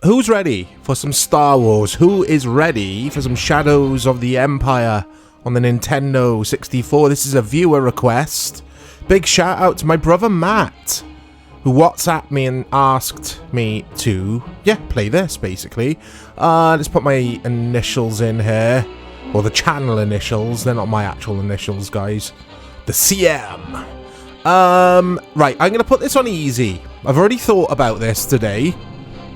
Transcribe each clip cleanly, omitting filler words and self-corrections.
who's ready for some Star Wars? Who is ready for some Shadows of the Empire on the Nintendo 64? This is a viewer request. Big shout out to my brother Matt, who WhatsApped me and asked me to, play this, basically. Let's put my initials in here. Or the channel initials. They're not my actual initials, guys. The CM. Right, I'm going to put this on easy. I've already thought about this today.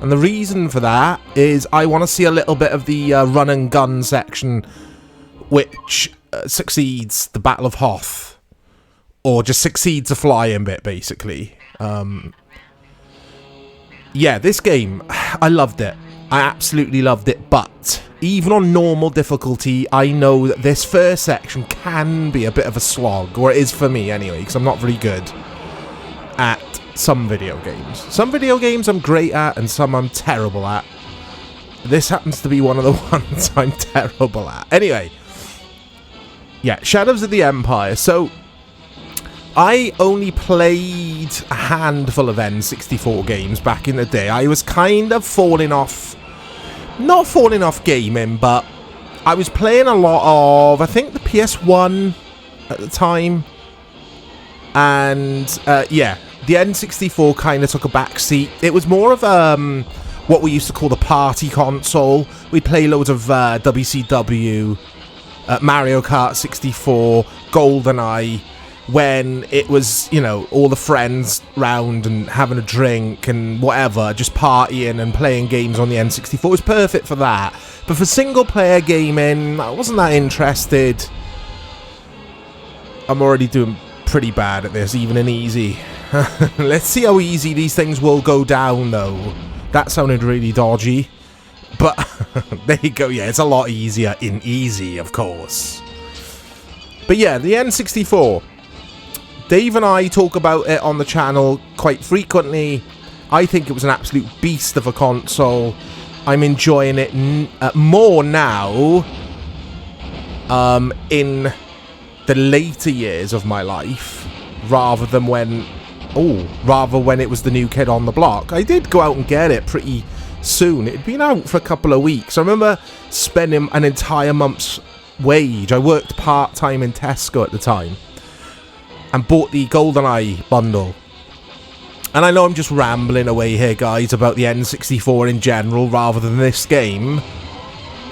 And the reason for that is I want to see a little bit of the run and gun section, which succeeds the Battle of Hoth. Or just succeeds the flying bit, basically. Yeah, this game, I loved it. I absolutely loved it, but even on normal difficulty, I know that this first section can be a bit of a slog, or it is for me anyway, because I'm not very good at some video games. Some video games I'm great at, and some I'm terrible at. This happens to be one of the ones I'm terrible at. Anyway, yeah, Shadows of the Empire. So, I only played a handful of N64 games back in the day. I was kind of falling off, not falling off gaming, but I was playing a lot of, I think, the PS1 at the time. And, yeah, the N64 kind of took a backseat. It was more of what we used to call the party console. We'd play loads of WCW, Mario Kart 64, GoldenEye, when it was, you know, all the friends round and having a drink and whatever, just partying and playing games on the N64. It was perfect for that. But for single-player gaming, I wasn't that interested. I'm already doing pretty bad at this, even in easy. Let's see how easy these things will go down, though. That sounded really dodgy. But, there you go. Yeah, it's a lot easier in easy, of course. But yeah, the N64. Dave and I talk about it on the channel quite frequently. I think it was an absolute beast of a console. I'm enjoying it more now in the later years of my life rather than when it was the new kid on the block. I did go out and get it pretty soon. It'd been out for a couple of weeks. I remember spending an entire month's wage. I worked part-time in Tesco at the time and bought the GoldenEye bundle. And I know I'm just rambling away here, guys, about the N64 in general rather than this game.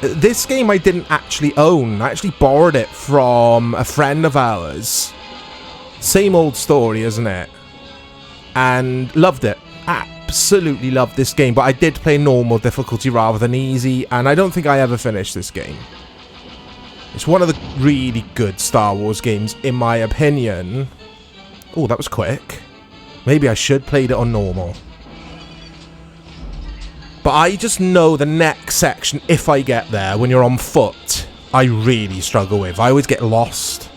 This game I didn't actually own. I actually borrowed it from a friend of ours. Same old story, isn't it? And loved it. Absolutely loved this game. But I did play normal difficulty rather than easy. And I don't think I ever finished this game. It's one of the really good Star Wars games, in my opinion. Oh, that was quick. Maybe I should played it on normal. But I just know the next section, if I get there, when you're on foot, I really struggle with. I always get lost.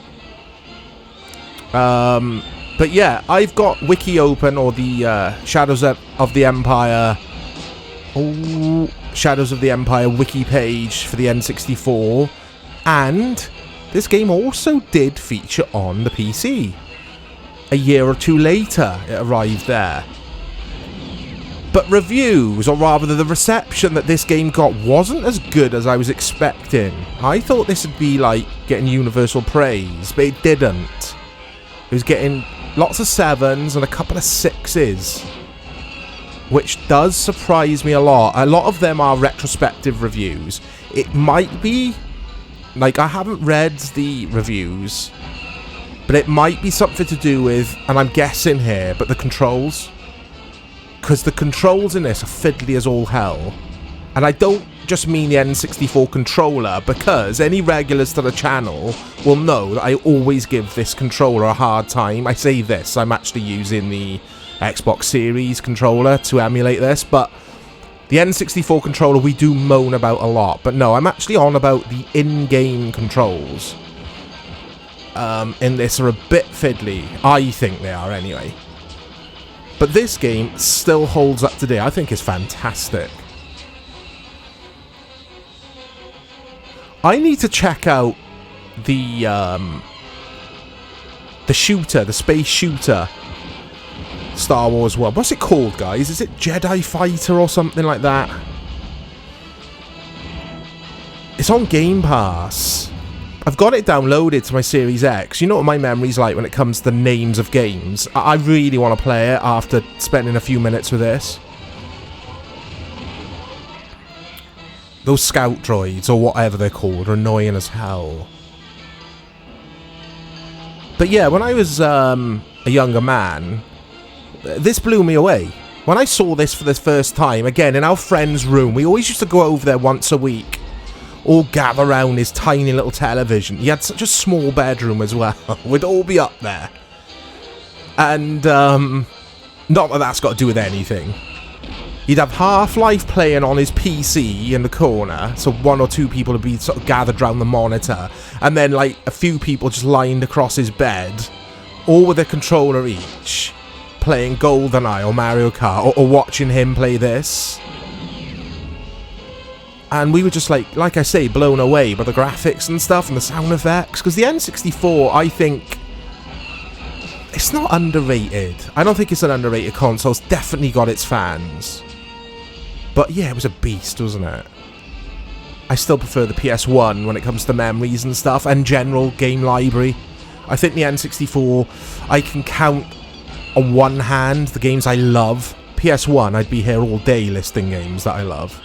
But yeah, I've got Wiki open, or the Shadows of the Empire. Oh, Shadows of the Empire wiki page for the N64. And this game also did feature on the PC. A year or two later, it arrived there. But reviews, or rather the reception that this game got, wasn't as good as I was expecting. I thought this would be like getting universal praise, but it didn't. It was getting lots of 7s and a couple of 6s, which does surprise me a lot. A lot of them are retrospective reviews. It might be, like, I haven't read the reviews, but it might be something to do with, and I'm guessing here, but the controls. Because the controls in this are fiddly as all hell. And I don't just mean the N64 controller, because any regulars to the channel will know that I always give this controller a hard time. I say this, I'm actually using the Xbox Series controller to emulate this, but the N64 controller we do moan about a lot. But no, I'm actually on about the in-game controls. In this are a bit fiddly. I think they are anyway. But this game still holds up today. I think it's fantastic. I need to check out the shooter, the space shooter, Star Wars 1. What's it called, guys? Is it Jedi Fighter or something like that? It's on Game Pass. I've got it downloaded to my Series X. You know what my memory's like when it comes to names of games. I really want to play it after spending a few minutes with this. Those scout droids, or whatever they're called, are annoying as hell. But yeah, when I was a younger man, this blew me away. When I saw this for the first time, again, in our friend's room, we always used to go over there once a week, all gather around his tiny little television. He had such a small bedroom as well. We'd all be up there. And, not that that's got to do with anything. He'd have Half-Life playing on his PC in the corner, so one or two people would be sort of gathered around the monitor, and then like a few people just lined across his bed, all with a controller each, playing GoldenEye or Mario Kart, or watching him play this. And we were just like I say, blown away by the graphics and stuff and the sound effects, because the N64, I think, it's not underrated. I don't think it's an underrated console. It's definitely got its fans. But yeah, it was a beast, wasn't it? I still prefer the PS1 when it comes to memories and stuff, and general game library. I think the N64, I can count on one hand the games I love. PS1, I'd be here all day listing games that I love.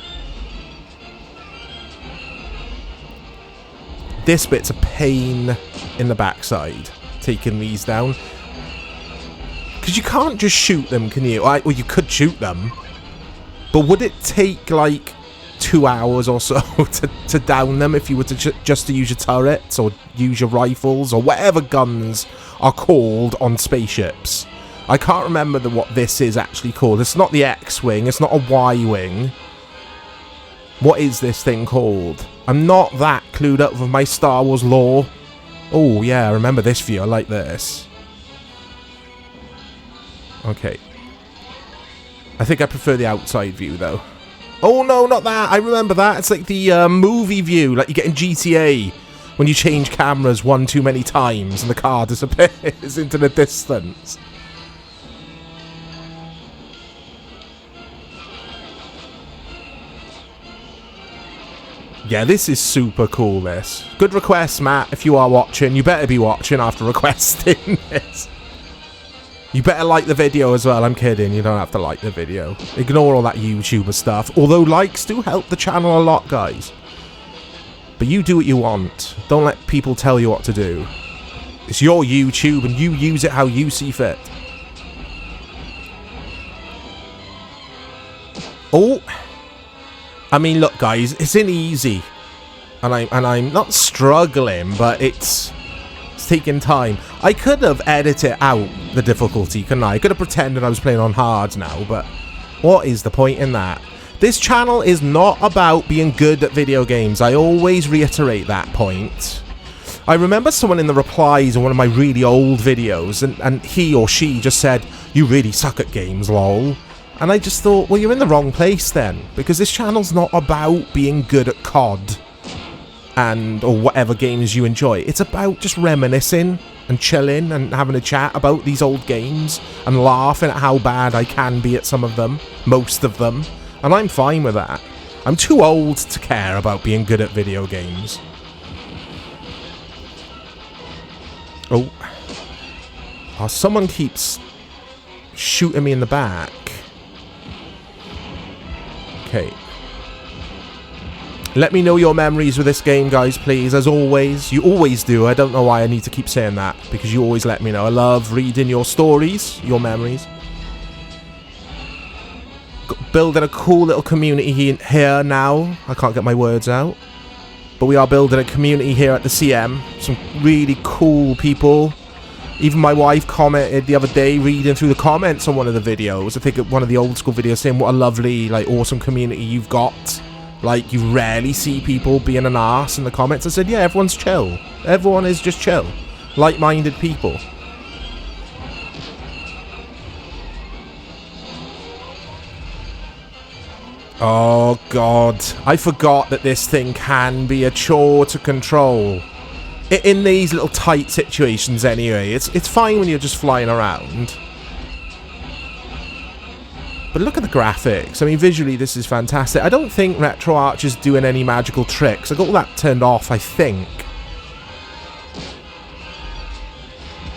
This bit's a pain in the backside, taking these down. Because you can't just shoot them, can you? Well, you could shoot them. But would it take, like, 2 hours or so to down them if you were to just to use your turrets or use your rifles or whatever guns are called on spaceships? I can't remember what this is actually called. It's not the X-Wing. It's not a Y-Wing. What is this thing called? I'm not that clued up with my Star Wars lore. Oh, yeah, I remember this view. I like this. Okay. I think I prefer the outside view, though. Oh, no, not that. I remember that. It's like the movie view, like you get in GTA, when you change cameras one too many times and the car disappears into the distance. Yeah, this is super cool, this. Good request, Matt, if you are watching. You better be watching after requesting this. You better like the video as well. I'm kidding. You don't have to like the video. Ignore all that YouTuber stuff. Although likes do help the channel a lot, guys. But you do what you want. Don't let people tell you what to do. It's your YouTube and you use it how you see fit. Oh. I mean, look, guys. It's in easy. And I'm not struggling, but it's taking time. I could have edited out the difficulty, couldn't I? I could have pretended I was playing on hard now, but what is the point in that? This channel is not about being good at video games. I always reiterate that point. I remember someone in the replies on one of my really old videos, and he or she just said, "You really suck at games, lol." And I just thought, well, you're in the wrong place then, because this channel's not about being good at COD or whatever games you enjoy. It's about just reminiscing and chilling and having a chat about these old games and laughing at how bad I can be at some of them, most of them, and I'm fine with that. I'm too old to care about being good at video games. Oh, someone keeps shooting me in the back. Okay. Let me know your memories with this game, guys, please. As always. You always do. I don't know why I need to keep saying that, because you always let me know. I love reading your stories, your memories. Building a cool little community here now. I can't get my words out. But we are building a community here at the CM. Some really cool people. Even my wife commented the other day, reading through the comments on one of the videos. I think one of the old school videos, saying what a lovely, like, awesome community you've got. Like, you rarely see people being an arse in the comments. I said, yeah, everyone's chill. Everyone is just chill. Like-minded people. Oh, God. I forgot that this thing can be a chore to control. In these little tight situations, anyway. It's fine when you're just flying around. But look at the graphics. I mean, visually, this is fantastic. I don't think RetroArch is doing any magical tricks. I got all that turned off, I think.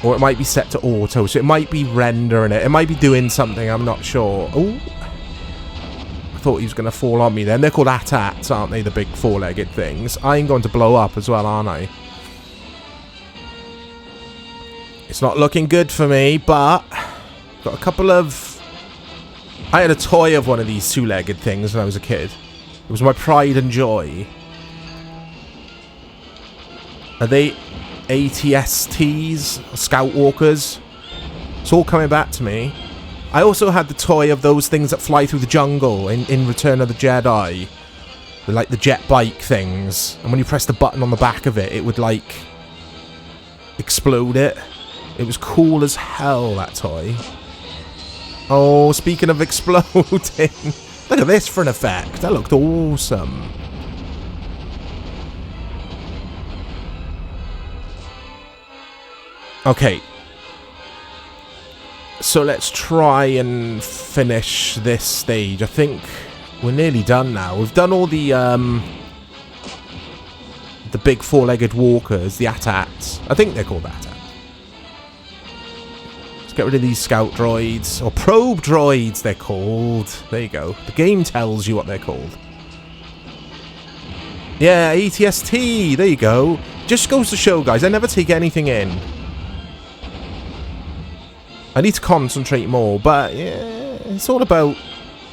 Or it might be set to auto, so it might be rendering it. It might be doing something, I'm not sure. Oh, I thought he was going to fall on me then. They're called AT-ATs, aren't they? The big four-legged things. I'm going to blow up as well, aren't I? It's not looking good for me, but got a couple of... I had a toy of one of these two-legged things when I was a kid. It was my pride and joy. Are they ATSTs? Scout Walkers? It's all coming back to me. I also had the toy of those things that fly through the jungle in Return of the Jedi. They're like the jet bike things. And when you press the button on the back of it, it would like explode it. It was cool as hell, that toy. Oh, speaking of exploding. Look at this for an effect. That looked awesome. Okay. So let's try and finish this stage. I think we're nearly done now. We've done all the big four-legged walkers, the AT-ATs. I think they're called AT-ATs. Get rid of these scout droids, or probe droids they're called. There you go. The game tells you what they're called. Yeah, ATST. There you go. Just goes to show, guys, I never take anything in. I need to concentrate more, but yeah, it's all about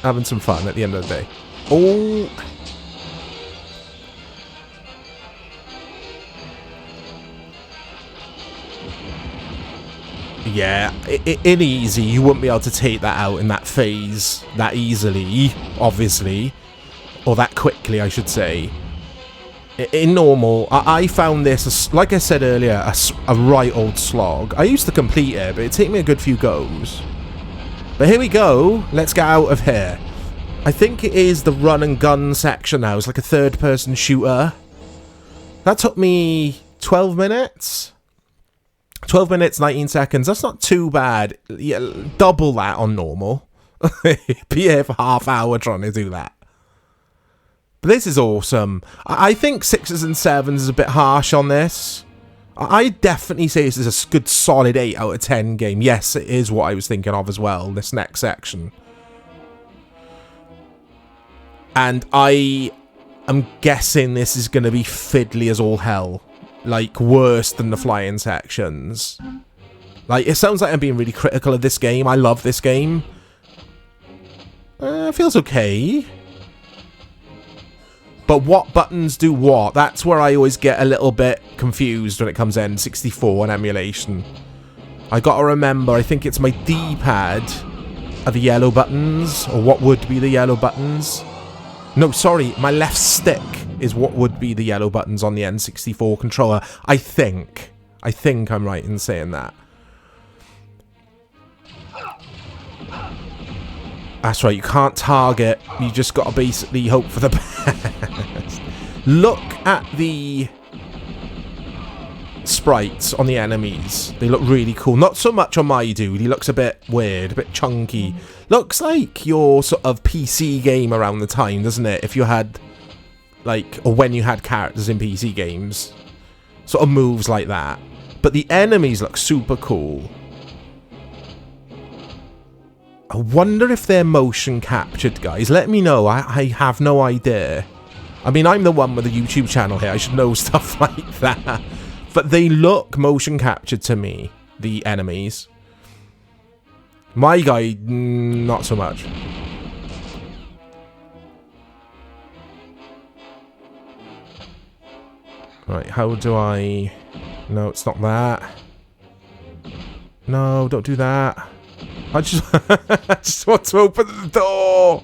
having some fun at the end of the day. Oh. Yeah, in easy, you wouldn't be able to take that out in that phase that easily, obviously. Or that quickly, I should say. In normal, I found this, like I said earlier, a right old slog. I used to complete it, but it took me a good few goes. But here we go. Let's get out of here. I think it is the run and gun section now. It's like a third-person shooter. That took me 12 minutes. 12 minutes, 19 seconds. That's not too bad. Yeah, double that on normal. Be here for half hour trying to do that. But this is awesome. I think 6s and 7s is a bit harsh on this. I definitely say this is a good solid 8 out of 10 game. Yes, it is what I was thinking of as well, this next section. And I am guessing this is going to be fiddly as all hell. Like, worse than the flying sections. Like, it sounds like I'm being really critical of this game. I love this game. It feels okay. But what buttons do what? That's where I always get a little bit confused when it comes to N64 and emulation. I gotta remember, I think it's my D-pad are the yellow buttons, or what would be the yellow buttons. No, sorry, my left stick is what would be the yellow buttons on the N64 controller. I think I'm right in saying that. That's right, you can't target. You just got to basically hope for the best. Look at the sprites on the enemies. They look really cool. Not so much on my dude. He looks a bit weird, a bit chunky. Looks like your sort of PC game around the time, doesn't it? If you had, like, or when you had characters in PC games. Sort of moves like that. But the enemies look super cool. I wonder if they're motion captured, guys. Let me know. I have no idea. I mean, I'm the one with a YouTube channel here. I should know stuff like that. But they look motion captured to me, the enemies. My guy, not so much. Right, how do I... No, it's not that. No, don't do that. I just, I just want to open the door.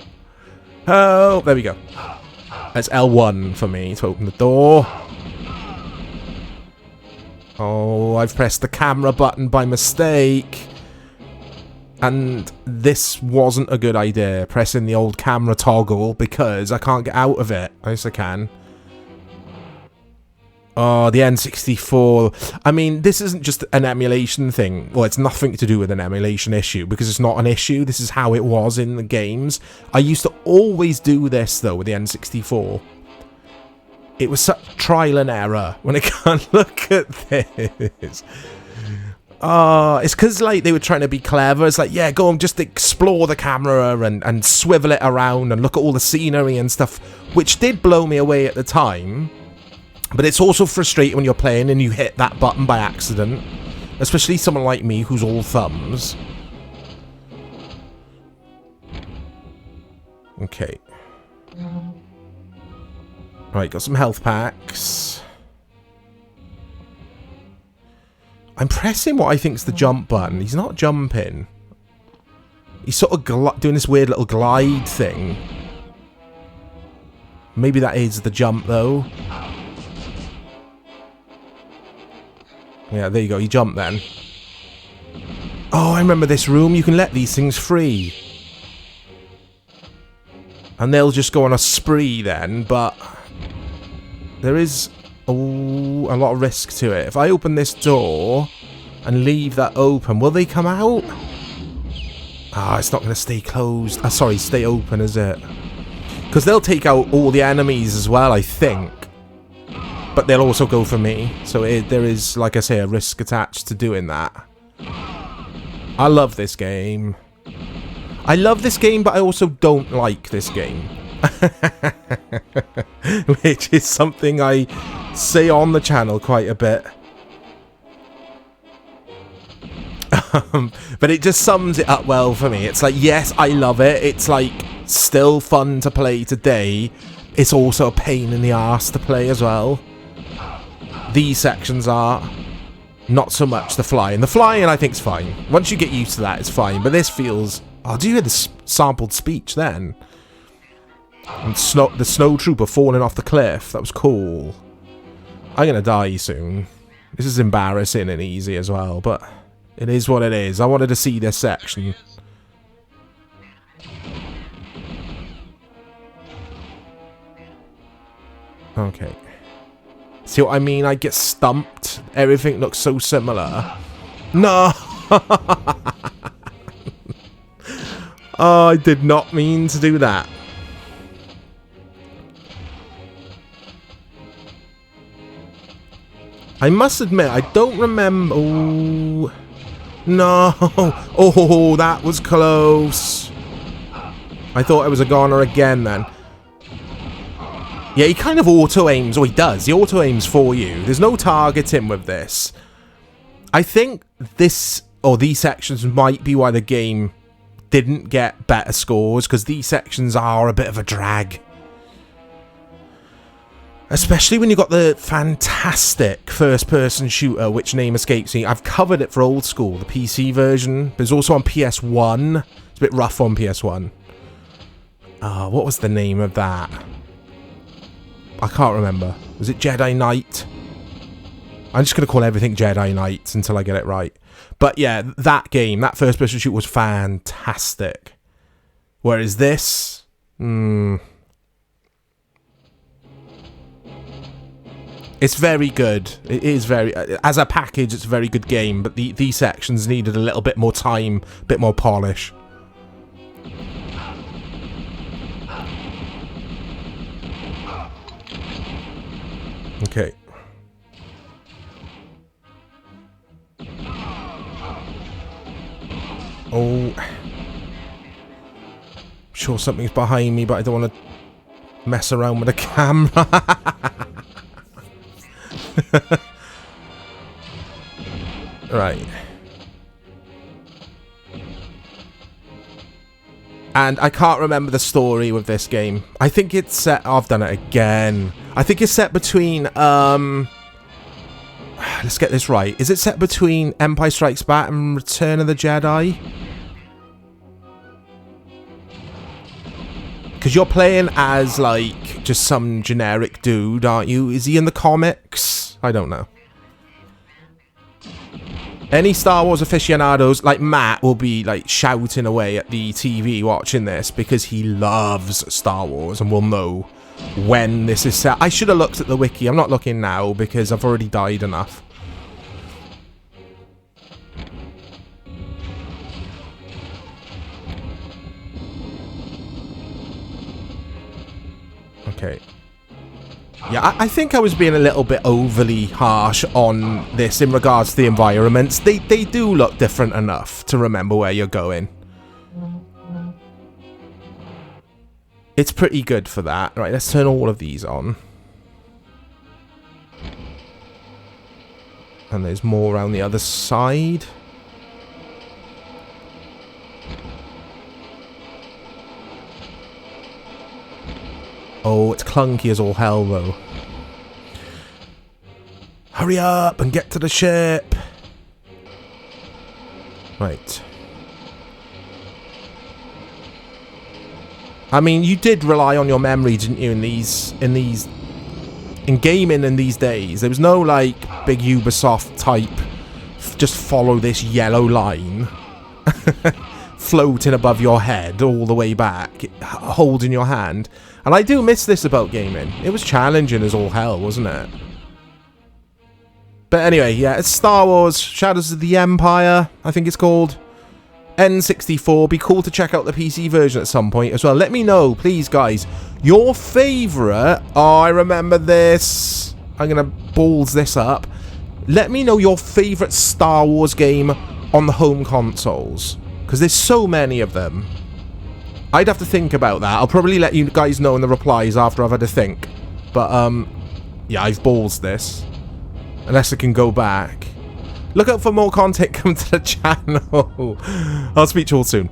Oh, there we go. That's L1 for me to open the door. Oh, I've pressed the camera button by mistake. And this wasn't a good idea, pressing the old camera toggle, because I can't get out of it. Yes, I can. Oh, the N64. I mean, this isn't just an emulation thing. Well, it's nothing to do with an emulation issue, because it's not an issue. This is how it was in the games. I used to always do this, though, with the N64. It was such trial and error when I can't look at this. It's because, like, they were trying to be clever. It's like, yeah, go and just explore the camera and swivel it around and look at all the scenery and stuff, which did blow me away at the time. But it's also frustrating when you're playing and you hit that button by accident. Especially someone like me who's all thumbs. Okay. Right, got some health packs. I'm pressing what I think's the jump button. He's not jumping. He's sort of doing this weird little glide thing. Maybe that is the jump, though. Yeah, there you go. You jump then. Oh, I remember this room. You can let these things free. And they'll just go on a spree then, but there is a lot of risk to it. If I open this door and leave that open, will they come out? Ah, it's not going to stay closed. Sorry, stay open, is it? Because they'll take out all the enemies as well, I think. But they'll also go for me. So there is, like I say, a risk attached to doing that. I love this game. I love this game, but I also don't like this game. Which is something I say on the channel quite a bit. But it just sums it up well for me. It's like, yes, I love it. It's like still fun to play today. It's also a pain in the arse to play as well. These sections are not so much the flying. The flying I think's fine. Once you get used to that, it's fine. But this feels... Oh, do you hear the sampled speech then? And the snow trooper falling off the cliff. That was cool. I'm going to die soon. This is embarrassing and easy as well, but it is what it is. I wanted to see this section. Okay. See what I mean? I get stumped. Everything looks so similar. No! Oh, I did not mean to do that. I must admit, I don't remember... Oh, no! Oh, that was close. I thought I was a goner again then. Yeah, he kind of auto-aims. Oh, he does. He auto-aims for you. There's no targeting with this. I think this, or these sections might be why the game didn't get better scores, because these sections are a bit of a drag. Especially when you've got the fantastic first-person shooter, which name escapes me. I've covered it for old school, the PC version. There's also on PS1. It's a bit rough on PS1. What was the name of that? I can't remember. Was it Jedi Knight? I'm just going to call everything Jedi Knight until I get it right. But yeah, that game, that first-person shoot was fantastic. Whereas this... It's very good. It is very... As a package, it's a very good game, but these sections needed a little bit more time, a bit more polish. Okay. Oh. I'm sure something's behind me, but I don't want to mess around with the camera. Right. And I can't remember the story with this game. I think it's set... Oh, I've done it again. I think it's set between... Let's get this right. Is it set between Empire Strikes Back and Return of the Jedi? Because you're playing as, like, just some generic dude, aren't you? Is he in the comics? I don't know. Any Star Wars aficionados, like Matt, will be, like, shouting away at the TV watching this because he loves Star Wars and will know when this is set. I should have looked at the wiki. I'm not looking now because I've already died enough. Okay. Yeah, I think I was being a little bit overly harsh on this in regards to the environments. They do look different enough to remember where you're going. It's pretty good for that. Right, let's turn all of these on. And there's more around the other side. Oh, it's clunky as all hell, though. Hurry up and get to the ship. Right. I mean, you did rely on your memory, didn't you, in gaming in these days? There was no, like, big Ubisoft type, just follow this yellow line, floating above your head all the way back, holding your hand. And I do miss this about gaming. It was challenging as all hell, wasn't it? But anyway, yeah, it's Star Wars Shadows of the Empire, I think it's called. N64. Be cool to check out the PC version at some point as well. Let me know, please, guys, your favourite... Oh, I remember this. I'm going to balls this up. Let me know your favourite Star Wars game on the home consoles. Because there's so many of them. I'd have to think about that. I'll probably let you guys know in the replies after I've had to think. But, yeah, I've balls this. Unless I can go back. Look out for more content coming to the channel. I'll speak to you all soon.